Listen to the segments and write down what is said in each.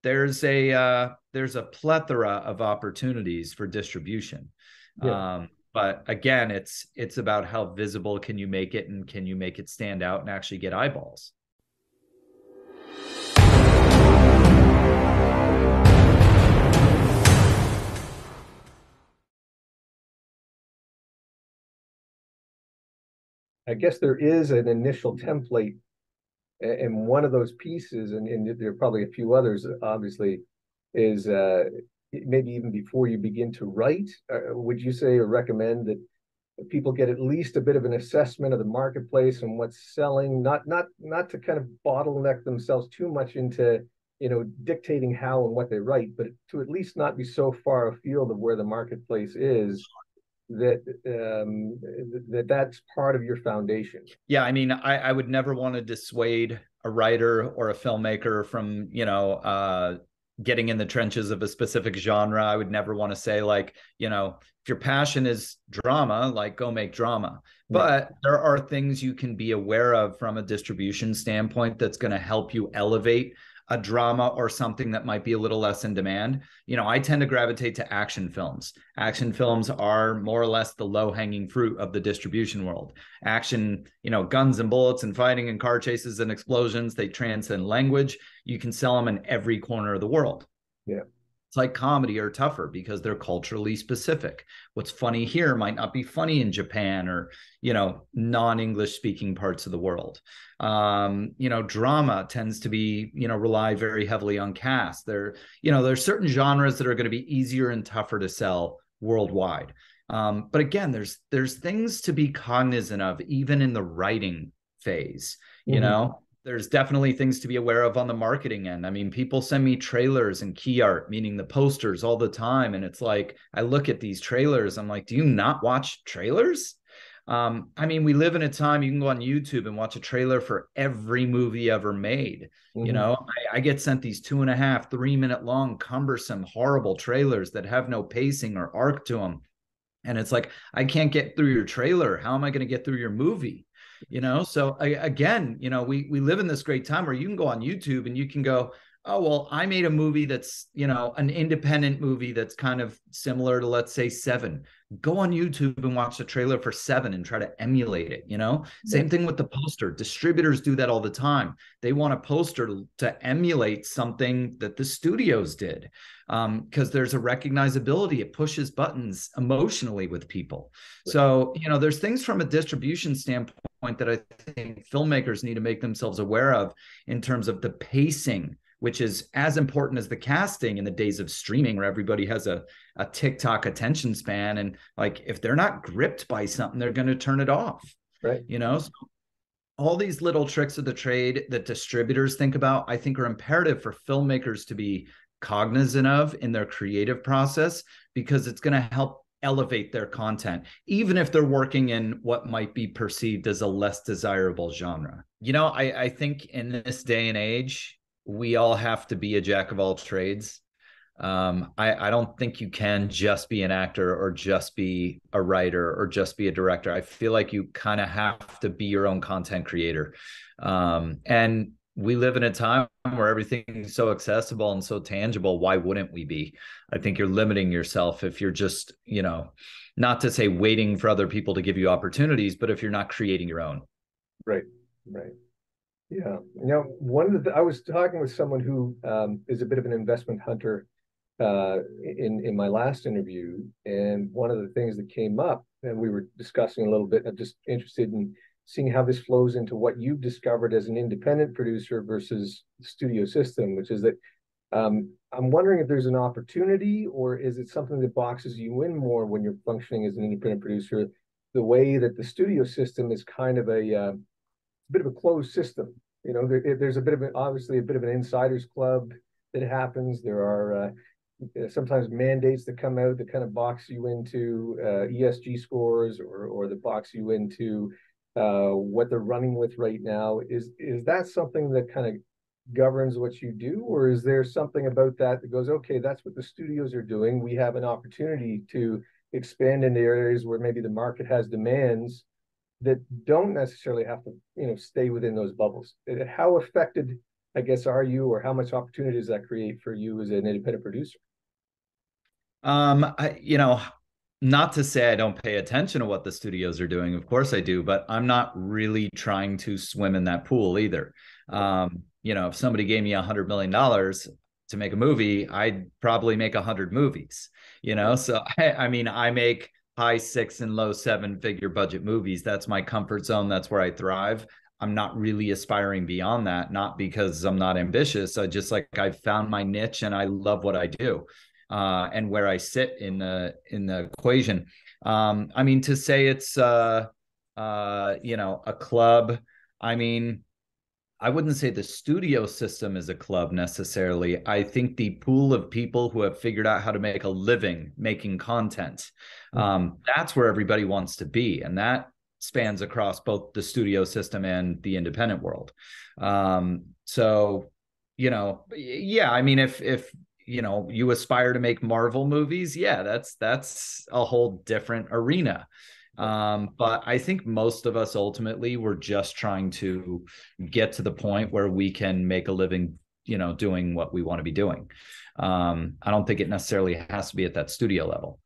there's a plethora of opportunities for distribution. Yeah. But again, it's about how visible can you make it, and can you make it stand out and actually get eyeballs. I guess there is an initial template, and one of those pieces, and there are probably a few others, obviously, is maybe even before you begin to write, would you say or recommend that people get at least a bit of an assessment of the marketplace and what's selling, not to kind of bottleneck themselves too much into, dictating how and what they write, but to at least not be so far afield of where the marketplace is that that's part of your foundation. Yeah, I mean, I would never want to dissuade a writer or a filmmaker from, getting in the trenches of a specific genre. I would never want to say, like, if your passion is drama, like, go make drama. Yeah. But there are things you can be aware of from a distribution standpoint that's going to help you elevate a drama or something that might be a little less in demand. I tend to gravitate to action films. Action films are more or less the low-hanging fruit of the distribution world. Action, guns and bullets and fighting and car chases and explosions, they transcend language. You can sell them in every corner of the world. Yeah. It's like comedy or tougher because they're culturally specific. What's funny here might not be funny in Japan or, non-English speaking parts of the world. Drama tends to be, rely very heavily on cast. There's certain genres that are going to be easier and tougher to sell worldwide. But again, there's things to be cognizant of, even in the writing phase. There's definitely things to be aware of on the marketing end. I mean, people send me trailers and key art, meaning the posters, all the time. And it's like, I look at these trailers, I'm like, do you not watch trailers? I mean, we live in a time you can go on YouTube and watch a trailer for every movie ever made. I get sent these 2.5, 3 minute long, cumbersome, horrible trailers that have no pacing or arc to them. And it's like, I can't get through your trailer. How am I going to get through your movie? So again, we live in this great time where you can go on YouTube and you can go, oh, well, I made a movie that's, an independent movie that's kind of similar to, let's say, Seven. Go on YouTube and watch the trailer for Seven and try to emulate it. Same thing with the poster. Distributors do that all the time. They want a poster to emulate something that the studios did, because there's a recognizability. It pushes buttons emotionally with people. So, there's things from a distribution standpoint that I think filmmakers need to make themselves aware of in terms of the pacing, which is as important as the casting in the days of streaming, where everybody has a TikTok attention span. And like, if they're not gripped by something, they're going to turn it off. Right. So all these little tricks of the trade that distributors think about, I think, are imperative for filmmakers to be cognizant of in their creative process, because it's going to help elevate their content, even if they're working in what might be perceived as a less desirable genre. I think in this day and age, we all have to be a jack of all trades. I don't think you can just be an actor or just be a writer or just be a director. I feel like you kind of have to be your own content creator. And we live in a time where everything's so accessible and so tangible. Why wouldn't we be? I think you're limiting yourself if you're just, not to say waiting for other people to give you opportunities, but if you're not creating your own. Right. Right. Yeah. One of I was talking with someone who is a bit of an investment hunter in my last interview, and one of the things that came up, and we were discussing a little bit, I'm just interested in seeing how this flows into what you've discovered as an independent producer versus the studio system, which is that I'm wondering if there's an opportunity, or is it something that boxes you in more when you're functioning as an independent producer, the way that the studio system is kind of a bit of a closed system. There's a bit of obviously a bit of an insiders club that happens. There are sometimes mandates that come out that kind of box you into ESG scores, or that box you into what they're running with right now. Is that something that kind of governs what you do, or is there something about that goes, okay, that's what the studios are doing. We have an opportunity to expand into areas where maybe the market has demands that don't necessarily have to, stay within those bubbles. How affected I guess, are you, or how much opportunity does that create for you as an independent producer? You know, not to say I don't pay attention to what the studios are doing. Of course I do, but I'm not really trying to swim in that pool either. You know, if somebody gave me $100 million to make a movie, I'd probably make 100 movies, you know? So I mean, I make high 6 and low 7 figure budget movies. That's my comfort zone. That's where I thrive. I'm not really aspiring beyond that, not because I'm not ambitious. I just like I've found my niche and I love what I do. And where I sit in the equation. I mean, to say it's you know, a club. I mean, I wouldn't say the studio system is a club necessarily. I think the pool of people who have figured out how to make a living making content, that's where everybody wants to be, and that spans across both the studio system and the independent world. So, you know, yeah, I mean, if you know, you aspire to make Marvel movies, yeah, that's a whole different arena. But I think most of us ultimately we're just trying to get to the point where we can make a living, you know, doing what we want to be doing. I don't think it necessarily has to be at that studio level.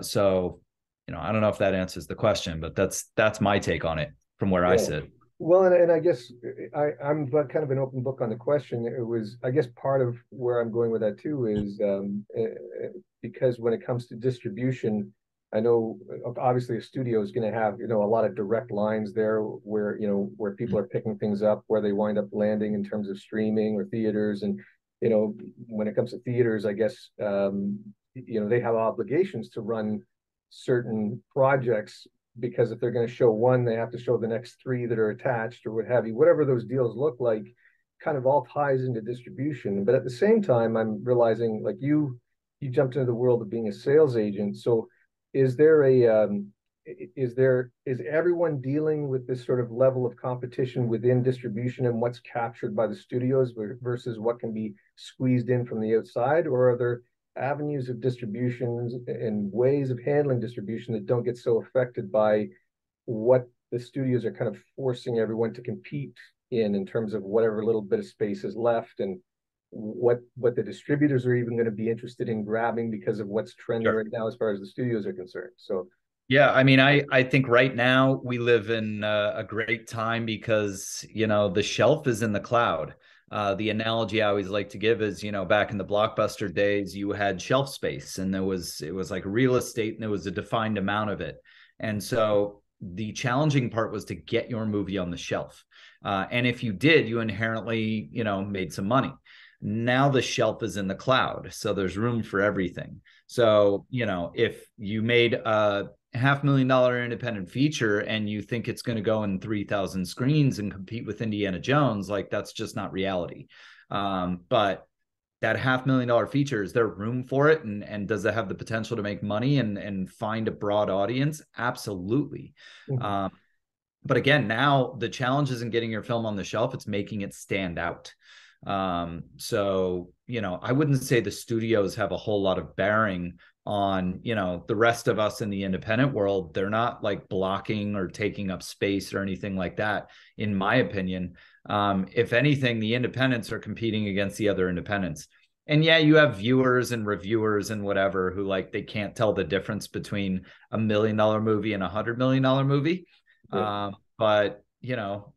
So, you know, I don't know if that answers the question, but that's my take on it from where I Yeah. sit. Well, and I guess I'm kind of an open book on the question. It was, I guess, part of where I'm going with that too is because when it comes to distribution, I know obviously a studio is going to have, you know, a lot of direct lines there where, you know, where people are picking things up, where they wind up landing in terms of streaming or theaters. And, you know, when it comes to theaters, I guess, you know, they have obligations to run certain projects because if they're going to show one, they have to show the next three that are attached or what have you. Whatever those deals look like, kind of all ties into distribution. But at the same time, I'm realizing like you jumped into the world of being a sales agent. So is there a is everyone dealing with this sort of level of competition within distribution and what's captured by the studios versus what can be squeezed in from the outside, or are there avenues of distributions and ways of handling distribution that don't get so affected by what the studios are kind of forcing everyone to compete in terms of whatever little bit of space is left, and what the distributors are even going to be interested in grabbing because of what's trending Sure. right now as far as the studios are concerned. So Yeah, I mean, I think right now we live in a great time because, you know, the shelf is in the cloud. The analogy I always like to give is, you know, back in the Blockbuster days, you had shelf space and it was like real estate and there was a defined amount of it. And so the challenging part was to get your movie on the shelf. And if you did, you inherently, you know, made some money. Now the shelf is in the cloud, so there's room for everything. So, you know, if you made a $500,000 independent feature and you think it's going to go in 3,000 screens and compete with Indiana Jones, like that's just not reality. But that $500,000 feature, is there room for it? And does it have the potential to make money and find a broad audience? Absolutely. But again, now the challenge isn't getting your film on the shelf, it's making it stand out. So, you know, I wouldn't say the studios have a whole lot of bearing on, you know, the rest of us in the independent world. They're not like blocking or taking up space or anything like that, in my opinion. If anything, the independents are competing against the other independents. And yeah, you have viewers and reviewers and whatever who like they can't tell the difference between $1 million movie and $100 million movie. yeah. But you know,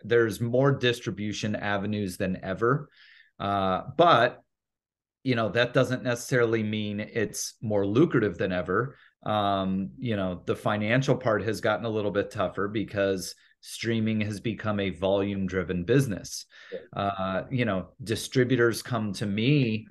there's more distribution avenues than ever. But you know, that doesn't necessarily mean it's more lucrative than ever. You know, the financial part has gotten a little bit tougher because streaming has become a volume driven business. You know, distributors come to me,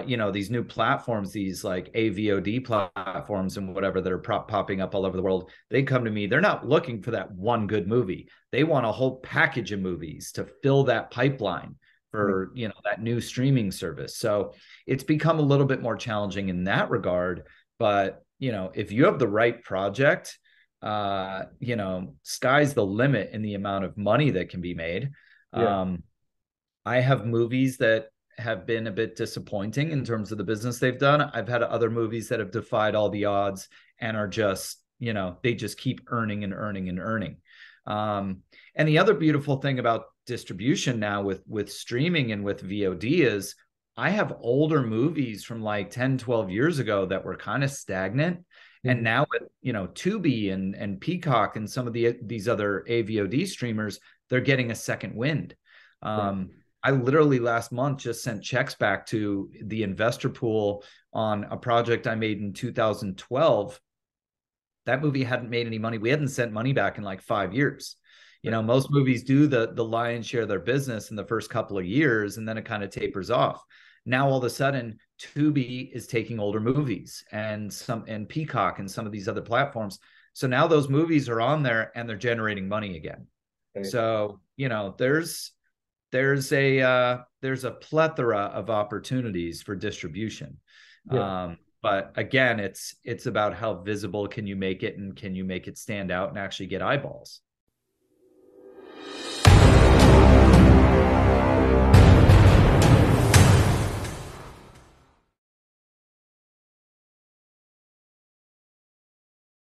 you know, these new platforms, these like AVOD platforms and whatever that are popping up all over the world. They come to me, they're not looking for that one good movie. They want a whole package of movies to fill that pipeline for, you know, that new streaming service. So it's become a little bit more challenging in that regard. But, you know, if you have the right project, you know, sky's the limit in the amount of money that can be made. Yeah. I have movies that have been a bit disappointing in terms of the business they've done. I've had other movies that have defied all the odds and are just, you know, they just keep earning and earning and earning. And the other beautiful thing about distribution now with streaming and with VOD is I have older movies from like 10, 12 years ago that were kind of stagnant. And now with, Tubi and Peacock and some of these other AVOD streamers, they're getting a second wind. I literally last month just sent checks back to the investor pool on a project I made in 2012. That movie hadn't made any money. We hadn't sent money back in like 5 years. Most movies do the lion's share of their business in the first couple of years, and then it kind of tapers off. Now all of a sudden, Tubi is taking older movies and Peacock and some of these other platforms. So now those movies are on there and they're generating money again. Right. So there's a plethora of opportunities for distribution. Yeah. But again, it's about how visible can you make it, and can you make it stand out and actually get eyeballs.